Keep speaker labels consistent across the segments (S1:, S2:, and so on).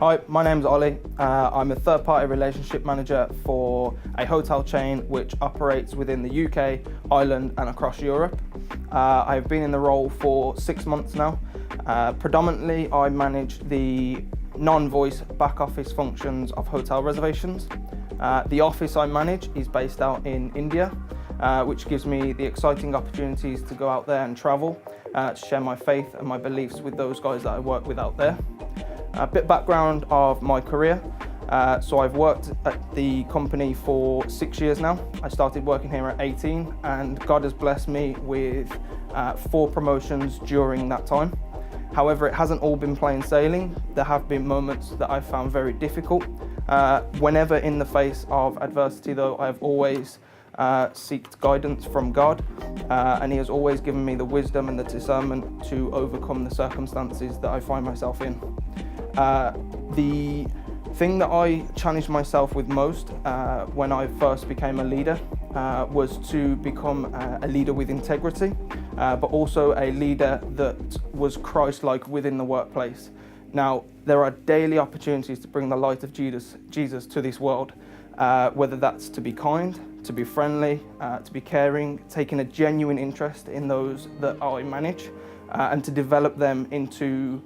S1: Hi, my name's Ollie. I'm a third-party relationship manager for a hotel chain which operates within the UK, Ireland and across Europe. I've been in the role for 6 months now. Predominantly, I manage the non-voice back office functions of hotel reservations. The office I manage is based out in India, which gives me the exciting opportunities to go out there and travel, to share my faith and my beliefs with those guys that I work with out there. A bit background of my career. So I've worked at the company for 6 years now. I started working here at 18 and God has blessed me with 4 promotions during that time. However, it hasn't all been plain sailing. There have been moments that I've found very difficult. Whenever in the face of adversity though, I've always sought guidance from God, and He has always given me the wisdom and the discernment to overcome the circumstances that I find myself in. The thing that I challenged myself with most when I first became a leader was to become a leader with integrity, but also a leader that was Christ-like within the workplace. Now, there are daily opportunities to bring the light of Jesus to this world, whether that's to be kind, to be friendly, to be caring, taking a genuine interest in those that I manage, and to develop them into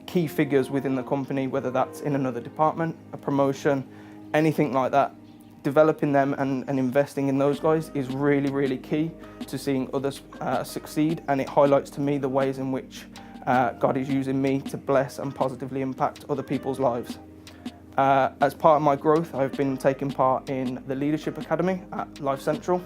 S1: key figures within the company, whether that's in another department, a promotion, anything like that. Developing them and investing in those guys is really, really key to seeing others succeed, and it highlights to me the ways in which God is using me to bless and positively impact other people's lives. As part of my growth, I've been taking part in the Leadership Academy at Life Central.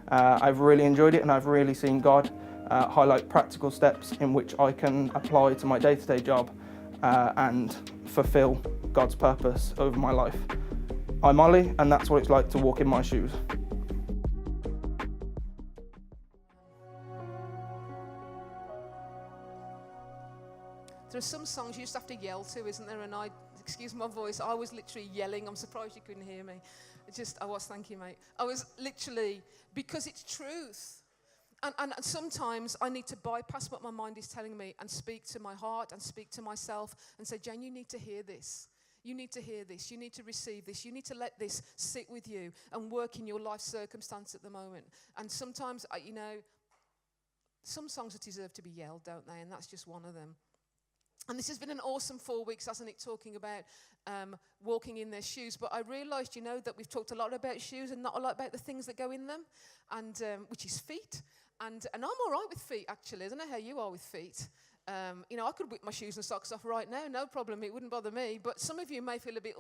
S1: I've really enjoyed it and I've really seen God highlight practical steps in which I can apply to my day-to-day job and fulfill God's purpose over my life. I'm Ollie, and that's what it's like to walk in my shoes.
S2: There are some songs you just have to yell to, isn't there? And excuse my voice, I was literally yelling. I'm surprised you couldn't hear me. Thank you, mate. I was literally, because it's truth. And sometimes I need to bypass what my mind is telling me and speak to my heart and speak to myself and say, Jayne, you need to hear this. You need to hear this. You need to receive this. You need to let this sit with you and work in your life circumstance at the moment. And sometimes, some songs deserve to be yelled, don't they? And that's just one of them. And this has been an awesome 4 weeks, hasn't it, talking about walking in their shoes. But I realised, that we've talked a lot about shoes and not a lot about the things that go in them, and which is feet. And I'm all right with feet, actually. I don't know how you are with feet. I could whip my shoes and socks off right now, no problem. It wouldn't bother me. But some of you may feel a bit,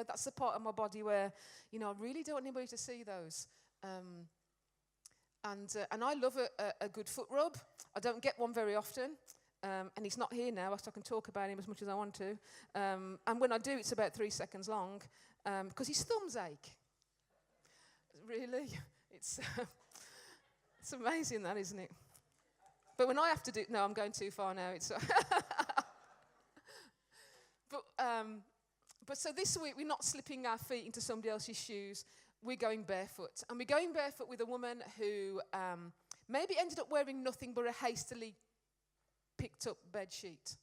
S2: that's the part of my body where, I really don't want anybody to see those. And I love a good foot rub. I don't get one very often. And he's not here now, so I can talk about him as much as I want to. And when I do, it's about 3 seconds long, because his thumbs ache. Really? It's amazing that, isn't it? But when I have to do, no, I'm going too far now. But so this week, we're not slipping our feet into somebody else's shoes. We're going barefoot. And we're going barefoot with a woman who maybe ended up wearing nothing but a hastily picked up bed sheet.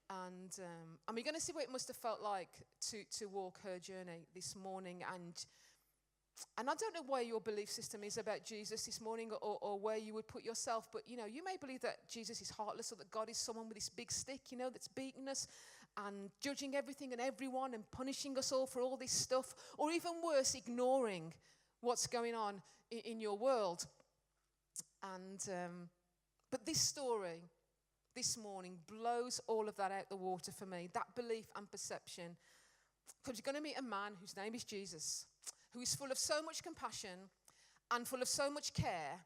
S2: And we're going to see what it must have felt like to walk her journey this morning. And I don't know where your belief system is about Jesus this morning, or where you would put yourself, but you may believe that Jesus is heartless, or that God is someone with this big stick, that's beating us and judging everything and everyone and punishing us all for all this stuff, or even worse, ignoring what's going on in your world. And but this story this morning blows all of that out the water for me, that belief and perception. Because you're going to meet a man whose name is Jesus, who is full of so much compassion and full of so much care,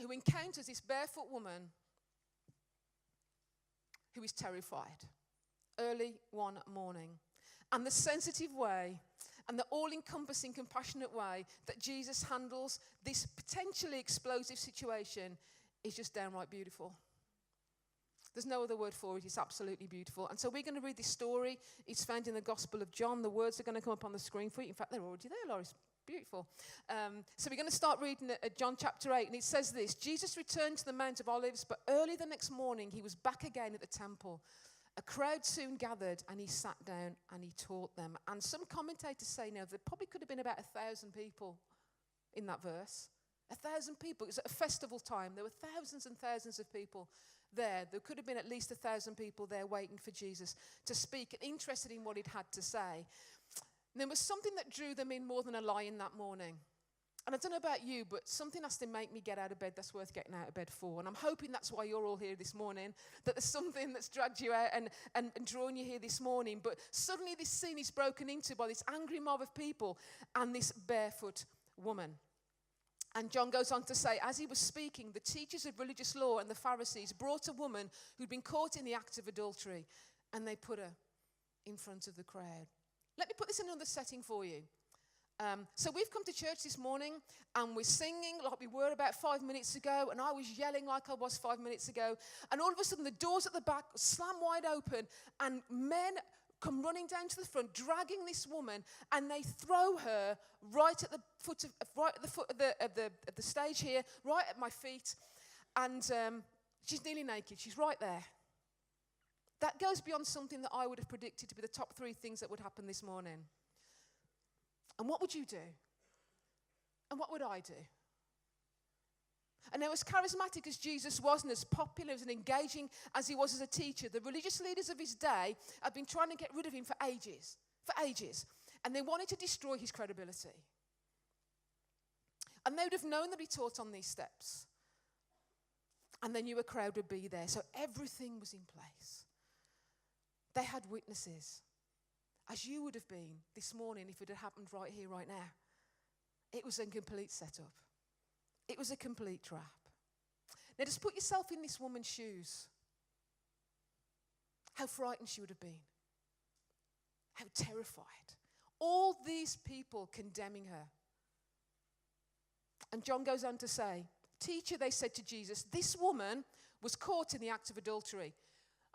S2: who encounters this barefoot woman who is terrified early one morning. And the sensitive way and the all-encompassing, compassionate way that Jesus handles this potentially explosive situation is just downright beautiful. There's no other word for it. It's absolutely beautiful. And so we're going to read this story. It's found in the Gospel of John. The words are going to come up on the screen for you. In fact, they're already there, Laurie. It's beautiful. So we're going to start reading at John chapter 8. And it says this: Jesus returned to the Mount of Olives, but early the next morning he was back again at the temple. A crowd soon gathered, and he sat down and he taught them. And some commentators say now there probably could have been about 1,000 people in that verse. 1,000 people. It was at a festival time. There were thousands and thousands of people there. There could have been at least 1,000 people there waiting for Jesus to speak, interested in what he'd had to say. And there was something that drew them in more than a lion that morning. And I don't know about you, but something has to make me get out of bed that's worth getting out of bed for. And I'm hoping that's why you're all here this morning, that there's something that's dragged you out and drawn you here this morning. But suddenly this scene is broken into by this angry mob of people and this barefoot woman. And John goes on to say, as he was speaking, the teachers of religious law and the Pharisees brought a woman who'd been caught in the act of adultery, and they put her in front of the crowd. Let me put this in another setting for you. So we've come to church this morning and we're singing like we were about 5 minutes ago, and I was yelling like I was 5 minutes ago, and all of a sudden the doors at the back slam wide open and men come running down to the front, dragging this woman, and they throw her right at the foot of the stage here, right at my feet, and she's nearly naked. She's right there. That goes beyond something that I would have predicted to be the top 3 things that would happen this morning. And what would you do? And what would I do? And now, as charismatic as Jesus was, and as popular and engaging as he was as a teacher, the religious leaders of his day had been trying to get rid of him for ages. And they wanted to destroy his credibility. And they would have known that he taught on these steps. And they knew a crowd would be there. So everything was in place. They had witnesses, as you would have been this morning if it had happened right here, right now. It was a complete setup. It was a complete trap. Now just put yourself in this woman's shoes. How frightened she would have been. How terrified. All these people condemning her. And John goes on to say, "Teacher," they said to Jesus, "this woman was caught in the act of adultery.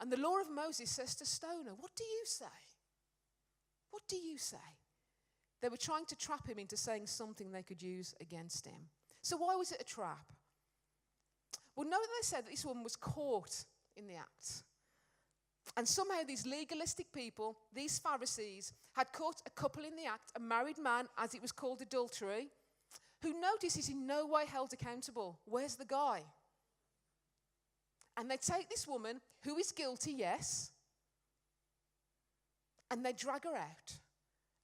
S2: And the law of Moses says to stone her. What do you say?" What do you say? They were trying to trap him into saying something they could use against him. So why was it a trap? Well, note that they said that this woman was caught in the act. And somehow these legalistic people, these Pharisees, had caught a couple in the act, a married man, as it was called adultery, who notice is in no way held accountable. Where's the guy? And they take this woman, who is guilty, yes, and they drag her out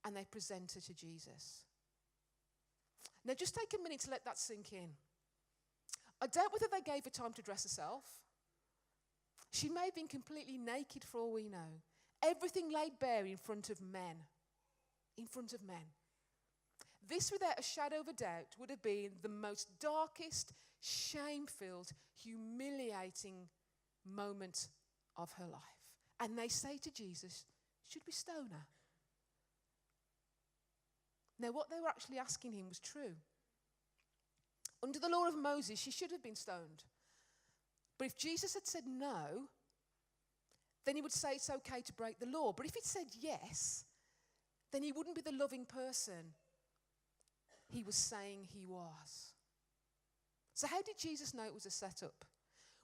S2: and they present her to Jesus. Now just take a minute to let that sink in. I doubt whether they gave her time to dress herself. She may have been completely naked for all we know. Everything laid bare in front of men. In front of men. This, without a shadow of a doubt, would have been the most darkest, shame-filled, humiliating moment of her life. And they say to Jesus, "Should we stone her?" Now, what they were actually asking him was true. Under the law of Moses, she should have been stoned. But if Jesus had said no, then he would say it's okay to break the law. But if he'd said yes, then he wouldn't be the loving person he was saying he was. So how did Jesus know it was a setup?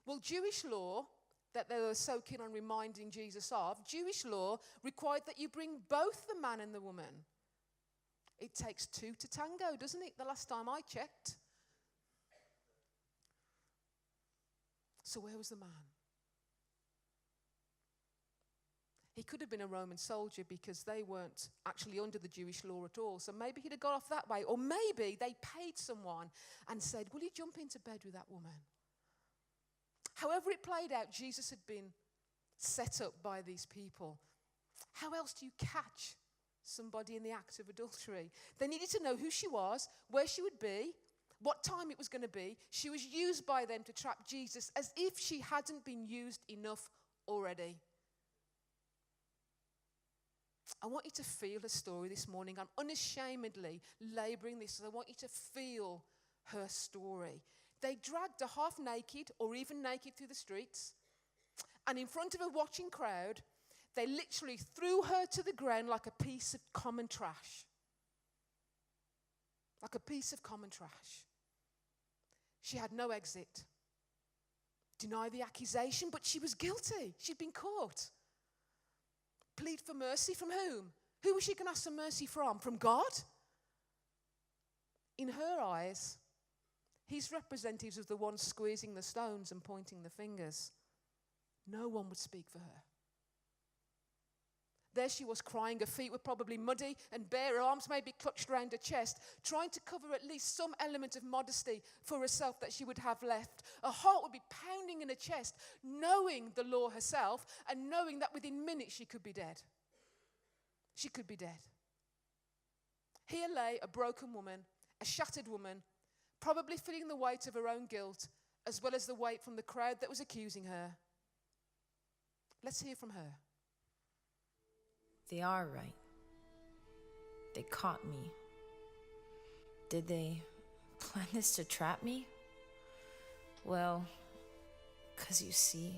S2: Well, Jewish law, that they were so keen on reminding Jesus of, Jewish law required that you bring both the man and the woman. It takes 2 to tango, doesn't it? The last time I checked. So where was the man? He could have been a Roman soldier because they weren't actually under the Jewish law at all. So maybe he'd have got off that way. Or maybe they paid someone and said, "Will you jump into bed with that woman?" However it played out, Jesus had been set up by these people. How else do you catch somebody in the act of adultery? They needed to know who she was, where she would be, what time it was going to be. She was used by them to trap Jesus as if she hadn't been used enough already. I want you to feel her story this morning. I'm unashamedly labouring this. I want you to feel her story. They dragged her half naked or even naked through the streets. And in front of a watching crowd, they literally threw her to the ground like a piece of common trash. Like a piece of common trash. She had no exit. Deny the accusation, but she was guilty. She'd been caught. plead for mercy from whom? Who was she going to ask for mercy from? From God? In her eyes, he's representatives of the ones squeezing the stones and pointing the fingers. No one would speak for her. There she was crying. Her feet were probably muddy and bare. Her arms maybe clutched around her chest, trying to cover at least some element of modesty for herself that she would have left. Her heart would be pounding in her chest, knowing the law herself and knowing that within minutes she could be dead. She could be dead. Here lay a broken woman, a shattered woman, probably feeling the weight of her own guilt as well as the weight from the crowd that was accusing her. Let's hear from her.
S3: They are right. They caught me. Did they plan this to trap me? Well, 'cause you see,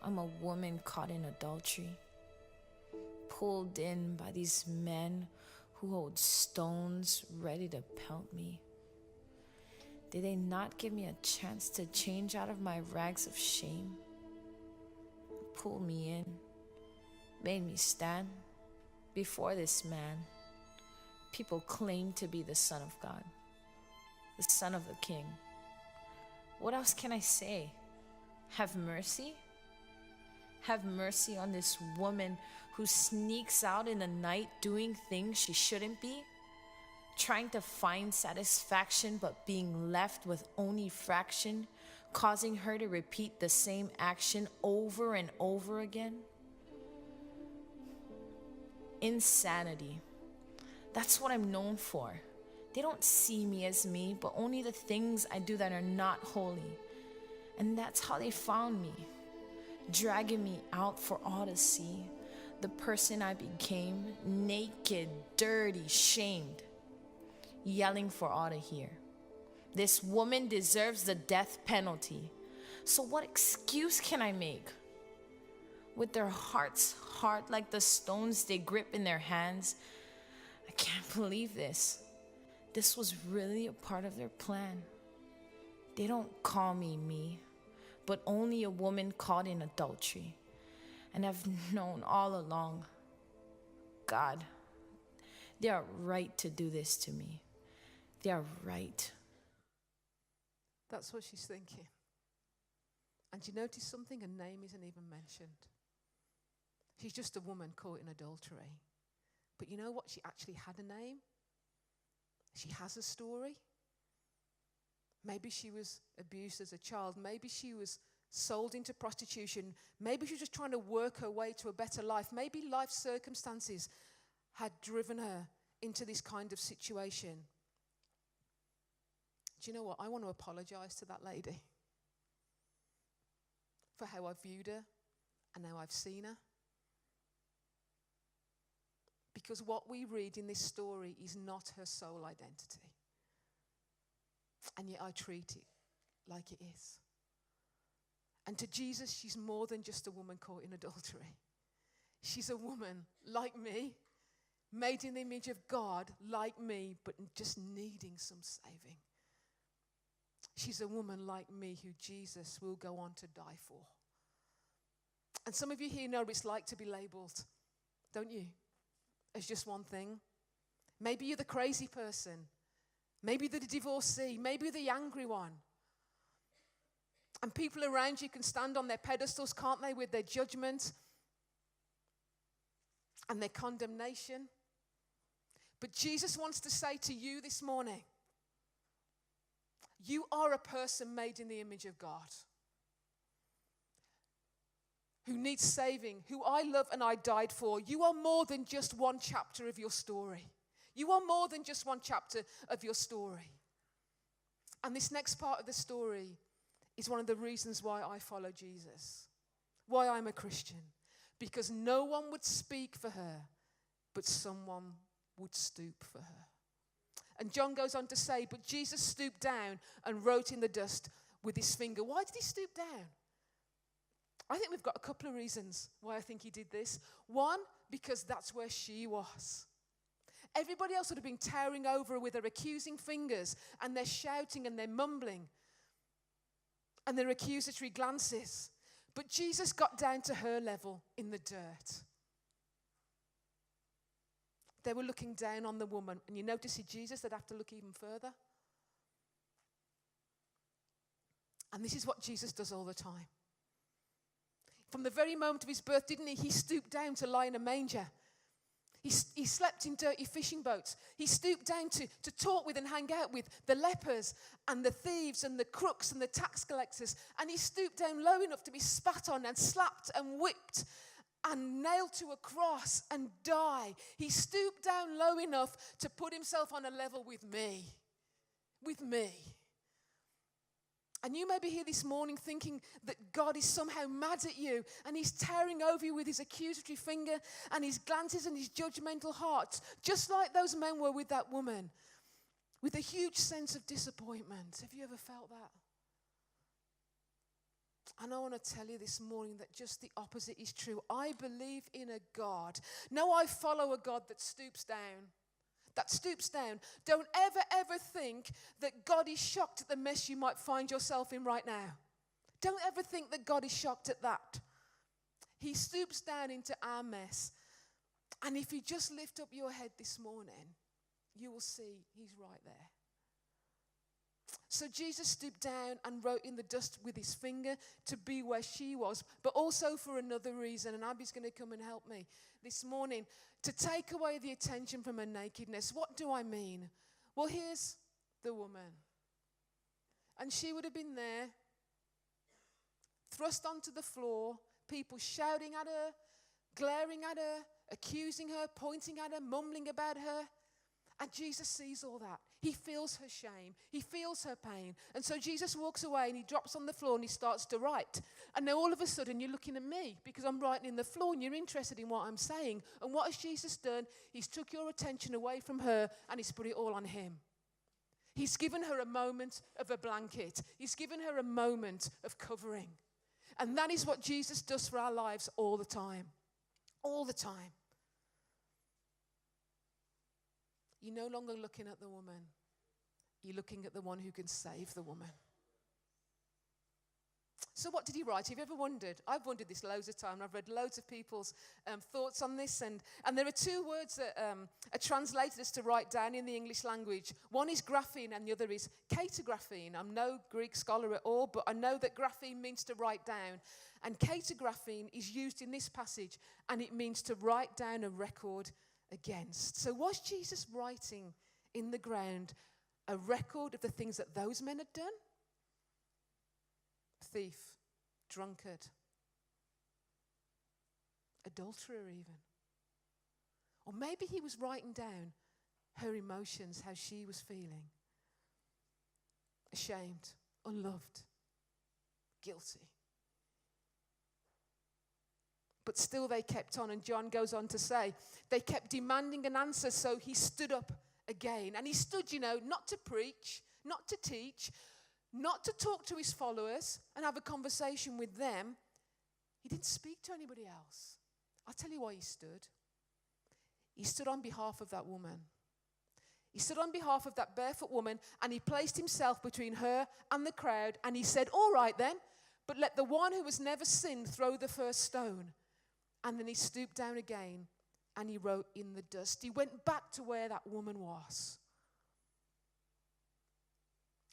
S3: I'm a woman caught in adultery, pulled in by these men who hold stones ready to pelt me. Did they not give me a chance to change out of my rags of shame? Pulled me in, made me stand before this man people claim to be the Son of God, the Son of the King. What else can I say? Have mercy? Have mercy on this woman who sneaks out in the night doing things she shouldn't be, trying to find satisfaction but being left with only fraction, causing her to repeat the same action over and over again. Insanity. That's what I'm known for. They don't see me as me, but only the things I do that are not holy. And that's how they found me, dragging me out for all to see. The person I became, naked, dirty, shamed, yelling for all to hear. This woman deserves the death penalty. So what excuse can I make? With their hearts hard like the stones they grip in their hands, I can't believe this. This was really a part of their plan. They don't call me me, but only a woman caught in adultery. And I've known all along, God, they are right to do this to me. They are right.
S2: That's what she's thinking. And you notice something? Her name isn't even mentioned. She's just a woman caught in adultery. But you know what? She actually had a name. She has a story. Maybe she was abused as a child. Maybe she was sold into prostitution. Maybe she was just trying to work her way to a better life. Maybe life circumstances had driven her into this kind of situation. Do you know what? I want to apologize to that lady for how I viewed her and how I've seen her. Because what we read in this story is not her sole identity. And yet I treat it like it is. And to Jesus, she's more than just a woman caught in adultery. She's a woman like me, made in the image of God like me, but just needing some saving. She's a woman like me who Jesus will go on to die for. And some of you here know what it's like to be labeled, don't you? As just one thing. Maybe you're the crazy person. Maybe you're the divorcee. Maybe you're the angry one. And people around you can stand on their pedestals, can't they, with their judgment and their condemnation. But Jesus wants to say to you this morning, you are a person made in the image of God, who needs saving, who I love and I died for. You are more than just one chapter of your story. You are more than just one chapter of your story. And this next part of the story is one of the reasons why I follow Jesus, why I'm a Christian. Because no one would speak for her, but someone would stoop for her. And John goes on to say, but Jesus stooped down and wrote in the dust with his finger. Why did he stoop down? I think we've got a couple of reasons why I think he did this. One, because that's where she was. Everybody else would have been towering over her with their accusing fingers, and they're shouting and they're mumbling and their accusatory glances. But Jesus got down to her level in the dirt. They were looking down on the woman. And you notice in Jesus, they'd have to look even further. And this is what Jesus does all the time. From the very moment of his birth, didn't he? He stooped down to lie in a manger. He slept in dirty fishing boats. He stooped down to talk with and hang out with the lepers and the thieves and the crooks and the tax collectors. And he stooped down low enough to be spat on and slapped and whipped and nailed to a cross and die. He stooped down low enough to put himself on a level with me. With me. And you may be here this morning thinking that God is somehow mad at you and he's tearing over you with his accusatory finger and his glances and his judgmental heart, just like those men were with that woman, with a huge sense of disappointment. Have you ever felt that? And I want to tell you this morning that just the opposite is true. I believe in a God. No, I follow a God that stoops down. That stoops down. Don't ever think that God is shocked at the mess you might find yourself in right now. Don't ever think that God is shocked at that. He stoops down into our mess. And if you just lift up your head this morning, you will see he's right there. So Jesus stooped down and wrote in the dust with his finger to be where she was, but also for another reason. And Abby's going to come and help me this morning to take away the attention from her nakedness. What do I mean? Well, here's the woman. And she would have been there, thrust onto the floor, people shouting at her, glaring at her, accusing her, pointing at her, mumbling about her. And Jesus sees all that. He feels her shame. He feels her pain. And so Jesus walks away and he drops on the floor and he starts to write. And now all of a sudden you're looking at me because I'm writing in the floor and you're interested in what I'm saying. And what has Jesus done? He's took your attention away from her and he's put it all on him. He's given her a moment of a blanket. He's given her a moment of covering. And that is what Jesus does for our lives all the time. All the time. You're no longer looking at the woman. You're looking at the one who can save the woman. So what did he write? Have you ever wondered? I've wondered this loads of times. I've read loads of people's thoughts on this. And there are two words that are translated as to write down in the English language. One is graphene and the other is katagraphene. I'm no Greek scholar at all, but I know that graphene means to write down. And katagraphene is used in this passage, and it means to write down a record against. So was Jesus writing in the ground a record of the things that those men had done? Thief, drunkard, adulterer even. Or maybe he was writing down her emotions, how she was feeling. Ashamed, unloved, guilty. But still they kept on, and John goes on to say, they kept demanding an answer, so he stood up again. And he stood, not to preach, not to teach, not to talk to his followers and have a conversation with them. He didn't speak to anybody else. I'll tell you why he stood. He stood on behalf of that woman. He stood on behalf of that barefoot woman, and he placed himself between her and the crowd, and he said, all right then, but let the one who has never sinned throw the first stone. And then he stooped down again and he wrote in the dust. He went back to where that woman was.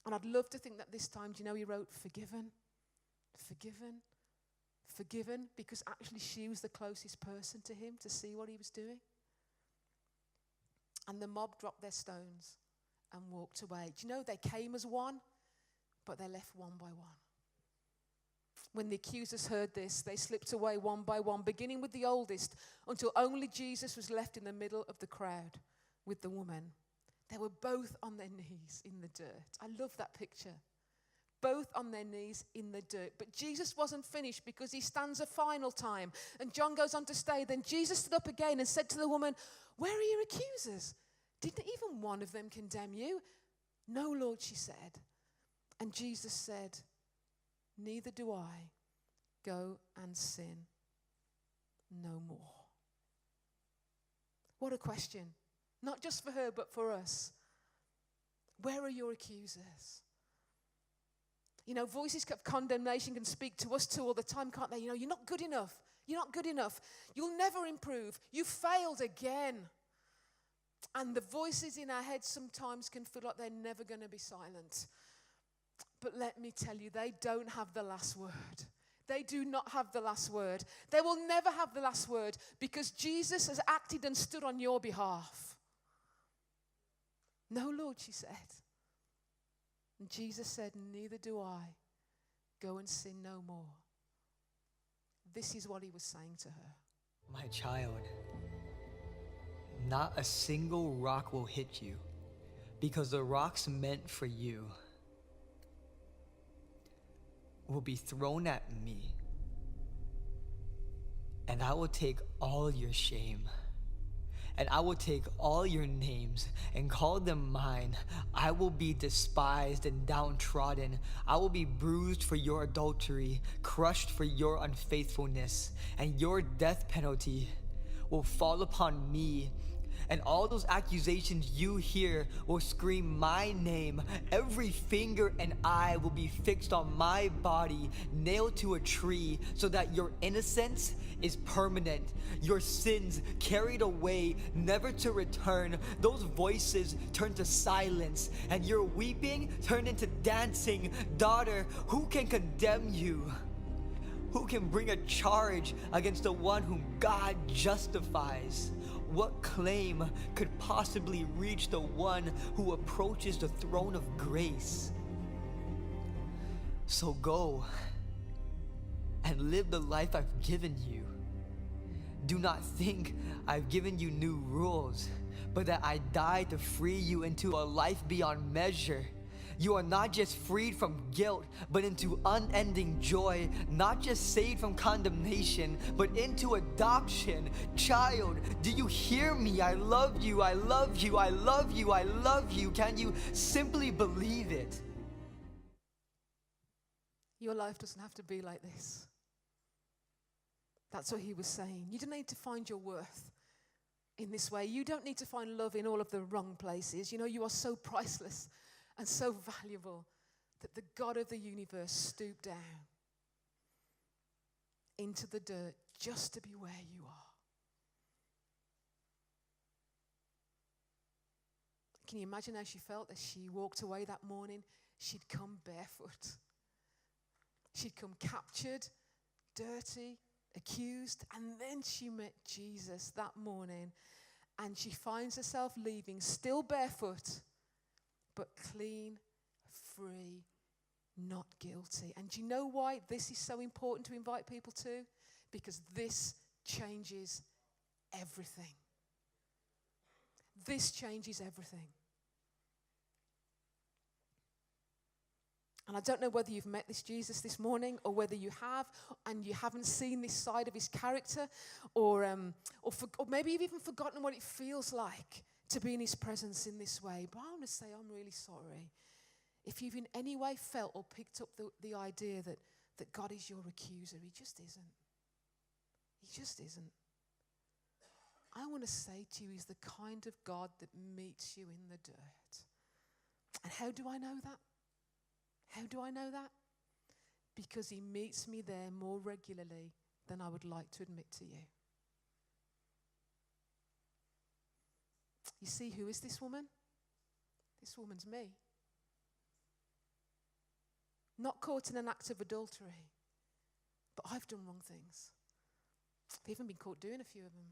S2: And I'd love to think that this time, he wrote forgiven, forgiven, forgiven, because actually she was the closest person to him to see what he was doing. And the mob dropped their stones and walked away. They came as one, but they left one by one. When the accusers heard this, they slipped away one by one, beginning with the oldest, until only Jesus was left in the middle of the crowd with the woman. They were both on their knees in the dirt. I love that picture. Both on their knees in the dirt. But Jesus wasn't finished because he stands a final time. And John goes on to say, then Jesus stood up again and said to the woman, where are your accusers? Didn't even one of them condemn you? No, Lord, she said. And Jesus said, neither do I. Go and sin no more. What a question. Not just for her, but for us. Where are your accusers? Voices of condemnation can speak to us too all the time, can't they? You're not good enough. You're not good enough. You'll never improve. You failed again. And the voices in our heads sometimes can feel like they're never going to be silent. But let me tell you, they don't have the last word. They do not have the last word. They will never have the last word because Jesus has acted and stood on your behalf. No, Lord, she said. And Jesus said, neither do I. Go and sin no more. This is what he was saying to her.
S4: My child, not a single rock will hit you because the rocks meant for you will be thrown at me, and I will take all your shame, and I will take all your names and call them mine. I will be despised and downtrodden. I will be bruised for your adultery, crushed for your unfaithfulness, and your death penalty will fall upon me. And all those accusations you hear will scream my name. Every finger and eye will be fixed on my body, nailed to a tree, so that your innocence is permanent. Your sins carried away, never to return. Those voices turn to silence, and your weeping turned into dancing. Daughter, who can condemn you? Who can bring a charge against the one whom God justifies? What claim could possibly reach the one who approaches the throne of grace? So go and live the life I've given you. Do not think I've given you new rules, but that I died to free you into a life beyond measure. You are not just freed from guilt, but into unending joy, not just saved from condemnation, but into adoption. Child, do you hear me? I love you, I love you, I love you, I love you. Can you simply believe it?
S2: Your life doesn't have to be like this. That's what he was saying. You don't need to find your worth in this way. You don't need to find love in all of the wrong places. You know, you are so priceless and so valuable that the God of the universe stooped down into the dirt just to be where you are. Can you imagine how she felt as she walked away that morning? She'd come barefoot. She'd come captured, dirty, accused, and then she met Jesus that morning, and she finds herself leaving still barefoot, but clean, free, not guilty. And do you know why this is so important to invite people to? Because this changes everything. This changes everything. And I don't know whether you've met this Jesus this morning, or whether you have and you haven't seen this side of his character, or maybe you've even forgotten what it feels like to be in his presence in this way. But I want to say I'm really sorry if you've in any way felt or picked up the idea that God is your accuser. He just isn't. He just isn't. I want to say to you, he's the kind of God that meets you in the dirt. And how do I know that? How do I know that? Because he meets me there more regularly than I would like to admit to you. You see, who is this woman? This woman's me. Not caught in an act of adultery, but I've done wrong things. I've even been caught doing a few of them.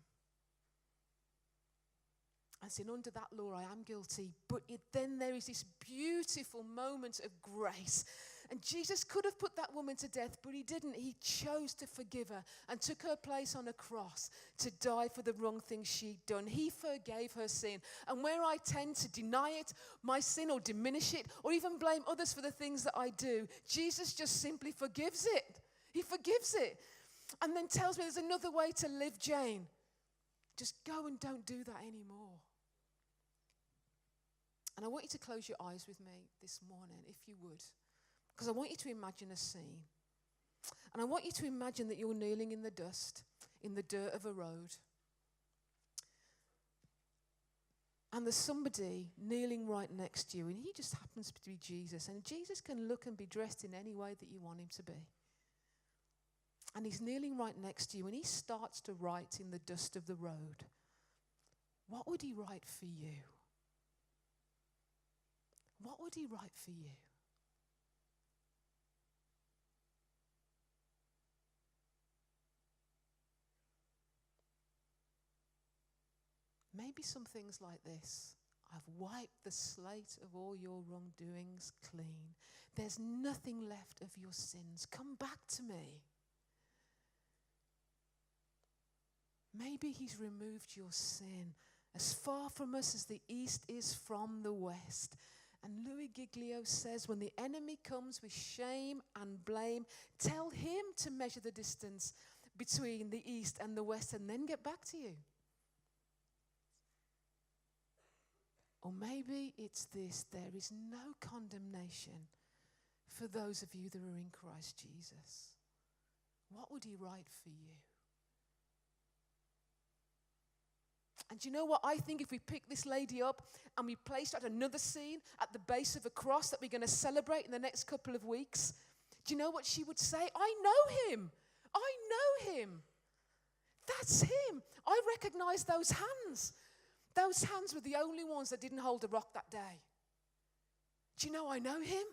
S2: And sin, under that law, I am guilty. But then there is this beautiful moment of grace. And Jesus could have put that woman to death, but he didn't. He chose to forgive her and took her place on a cross to die for the wrong things she'd done. He forgave her sin. And where I tend to deny it, my sin, or diminish it, or even blame others for the things that I do, Jesus just simply forgives it. He forgives it. And then tells me there's another way to live, Jayne. Just go and don't do that anymore. And I want you to close your eyes with me this morning, if you would. Because I want you to imagine a scene. And I want you to imagine that you're kneeling in the dust, in the dirt of a road. And there's somebody kneeling right next to you, and he just happens to be Jesus. And Jesus can look and be dressed in any way that you want him to be. And he's kneeling right next to you, and he starts to write in the dust of the road what would he write for you? What would he write for you? Maybe some things like this. I've wiped the slate of all your wrongdoings clean. There's nothing left of your sins. Come back to me. Maybe he's removed your sin as far from us as the east is from the west. And Louis Giglio says, when the enemy comes with shame and blame, tell him to measure the distance between the east and the west and then get back to you. Or maybe it's this: there is no condemnation for those of you that are in Christ Jesus. What would he write for you? And do you know what? I think if we pick this lady up and we place her at another scene at the base of a cross that we're going to celebrate in the next couple of weeks, do you know what she would say? I know him. I know him. That's him. I recognize those hands. Those hands were the only ones that didn't hold a rock that day. Do you know I know him?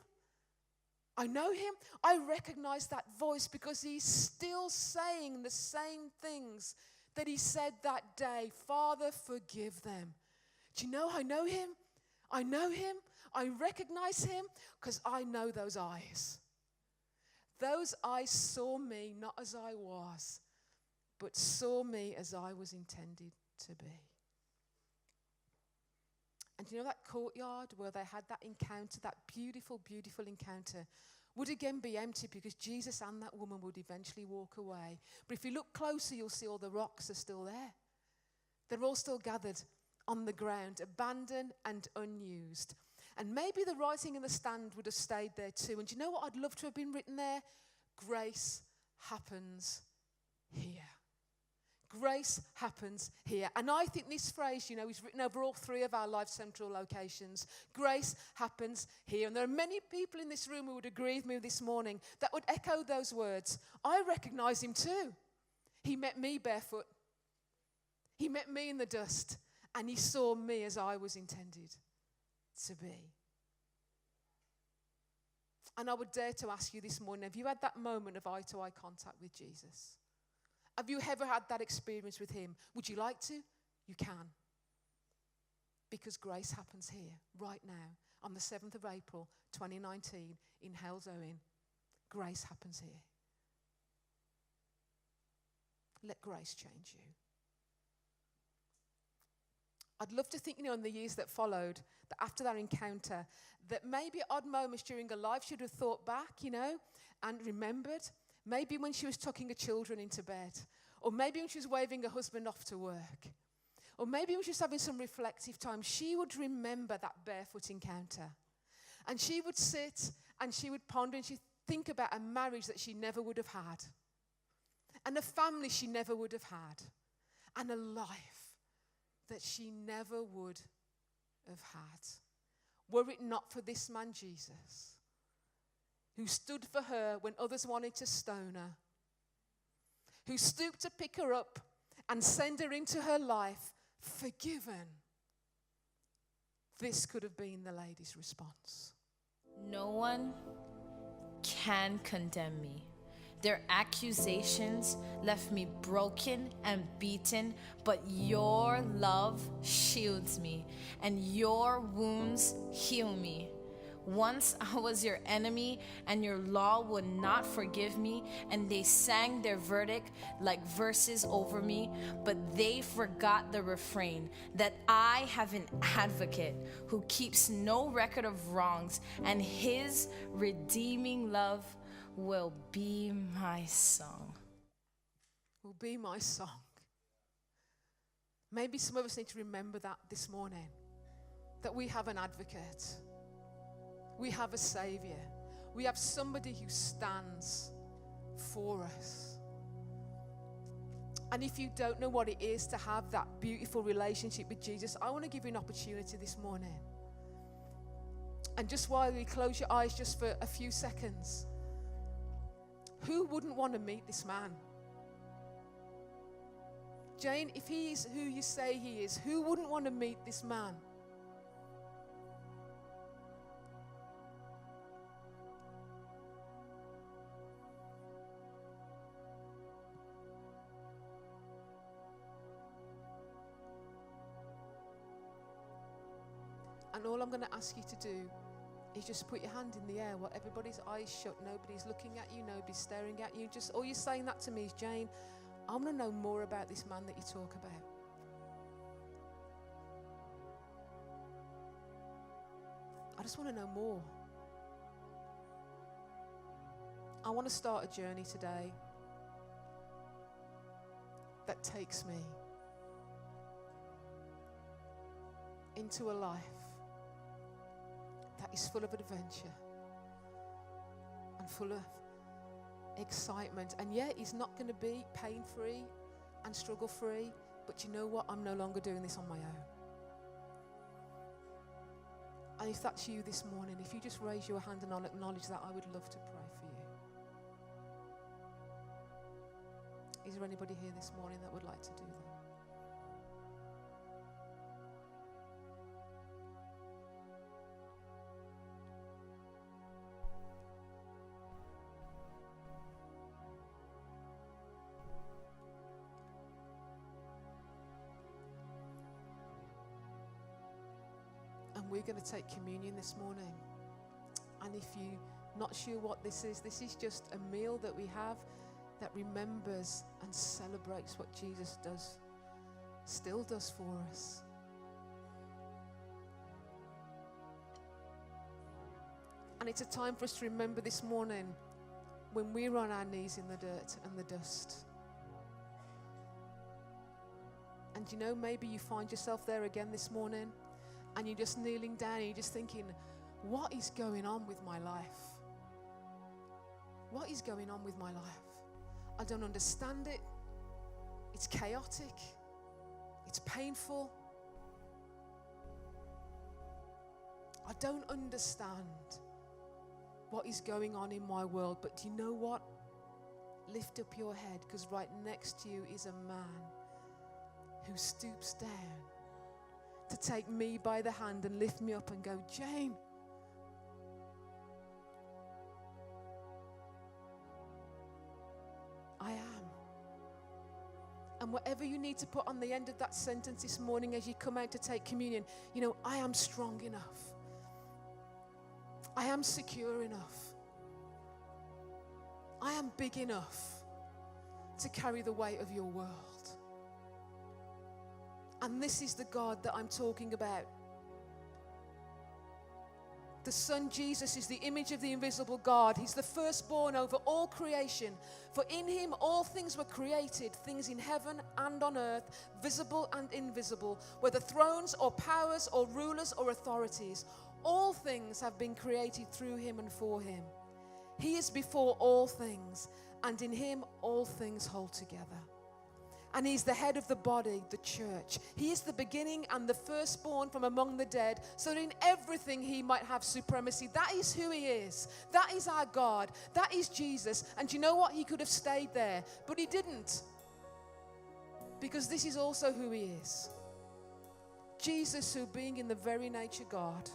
S2: I know him. I recognize that voice because he's still saying the same things that he said that day. Father, forgive them. Do you know I know him? I know him. I recognize him because I know those eyes. Those eyes saw me not as I was, but saw me as I was intended to be. And you know that courtyard where they had that encounter, that beautiful, beautiful encounter, would again be empty because Jesus and that woman would eventually walk away. But if you look closer, you'll see all the rocks are still there. They're all still gathered on the ground, abandoned and unused. And maybe the writing in the stand would have stayed there too. And do you know what I'd love to have been written there? Grace happens here. Grace happens here. And I think this phrase, you know, is written over all three of our Life Central locations. Grace happens here. And there are many people in this room who would agree with me this morning that would echo those words. I recognize him too. He met me barefoot. He met me in the dust. And he saw me as I was intended to be. And I would dare to ask you this morning, have you had that moment of eye-to-eye contact with Jesus? Have you ever had that experience with him? Would you like to? You can. Because grace happens here, right now, on the 7th of April, 2019, in Hales Owen. Grace happens here. Let grace change you. I'd love to think, in the years that followed, that after that encounter, that maybe at odd moments during her life, she'd have thought back, and remembered. Maybe when she was tucking her children into bed. Or maybe when she was waving her husband off to work. Or maybe when she was having some reflective time, she would remember that barefoot encounter. And she would sit and she would ponder and she'd think about a marriage that she never would have had. And a family she never would have had. And a life that she never would have had. Were it not for this man, Jesus, who stood for her when others wanted to stone her, who stooped to pick her up and send her into her life forgiven. This could have been the lady's response.
S3: No one can condemn me. Their accusations left me broken and beaten, but your love shields me, and your wounds heal me. Once I was your enemy, and your law would not forgive me, and they sang their verdict like verses over me, but they forgot the refrain that I have an advocate who keeps no record of wrongs, and his redeeming love will be my song.
S2: Will be my song. Maybe some of us need to remember that this morning, that we have an advocate. We have a Savior. We have somebody who stands for us. And if you don't know what it is to have that beautiful relationship with Jesus, I want to give you an opportunity this morning. And just while you close your eyes just for a few seconds, who wouldn't want to meet this man? Jayne, if he is who you say he is, who wouldn't want to meet this man? And all I'm going to ask you to do is just put your hand in the air while everybody's eyes shut, nobody's looking at you, nobody's staring at you. Just all you're saying that to me is, Jayne, I want to know more about this man that you talk about. I just want to know more. I want to start a journey today that takes me into a life that is full of adventure and full of excitement. And yeah, it's not going to be pain-free and struggle-free, but you know what? I'm no longer doing this on my own. And if that's you this morning, if you just raise your hand and I'll acknowledge that, I would love to pray for you. Is there anybody here this morning that would like to do that? And we're going to take communion this morning. And if you're not sure what this is just a meal that we have that remembers and celebrates what Jesus does, still does for us. And it's a time for us to remember this morning when we're on our knees in the dirt and the dust. And you know, maybe you find yourself there again this morning, and you're just kneeling down and you're just thinking, what is going on with my life? What is going on with my life? I don't understand it. It's chaotic. It's painful. I don't understand what is going on in my world. But do you know what? Lift up your head, because right next to you is a man who stoops down to take me by the hand and lift me up and go, Jayne, I am. And whatever you need to put on the end of that sentence this morning as you come out to take communion, you know, I am strong enough. I am secure enough. I am big enough to carry the weight of your world. And this is the God that I'm talking about. The Son Jesus is the image of the invisible God. He's the firstborn over all creation. For in him all things were created, things in heaven and on earth, visible and invisible, whether thrones or powers or rulers or authorities. All things have been created through him and for him. He is before all things, and in him all things hold together. And he's the head of the body, the church. He is the beginning and the firstborn from among the dead, so that in everything he might have supremacy. That is who he is. That is our God. That is Jesus. And you know what? He could have stayed there, but he didn't. Because this is also who he is. Jesus, who being in the very nature God,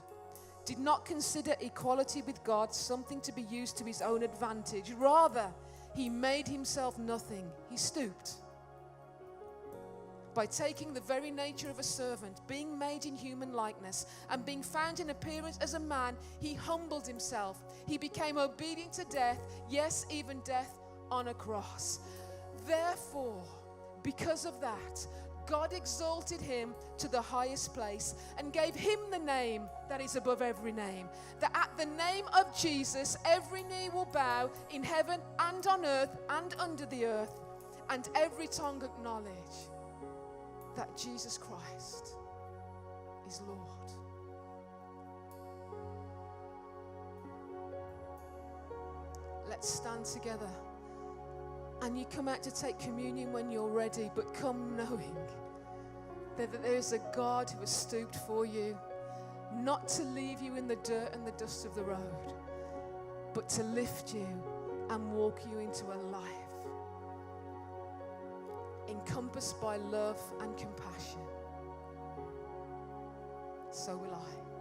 S2: did not consider equality with God something to be used to his own advantage. Rather, he made himself nothing. He stooped by taking the very nature of a servant, being made in human likeness, and being found in appearance as a man, he humbled himself. He became obedient to death, yes, even death on a cross. Therefore, because of that, God exalted him to the highest place and gave him the name that is above every name, that at the name of Jesus, every knee will bow in heaven and on earth and under the earth, and every tongue acknowledge that Jesus Christ is Lord. Let's stand together. And you come out to take communion when you're ready, but come knowing that there is a God who has stooped for you, not to leave you in the dirt and the dust of the road, but to lift you and walk you into a life encompassed by love and compassion, so will I.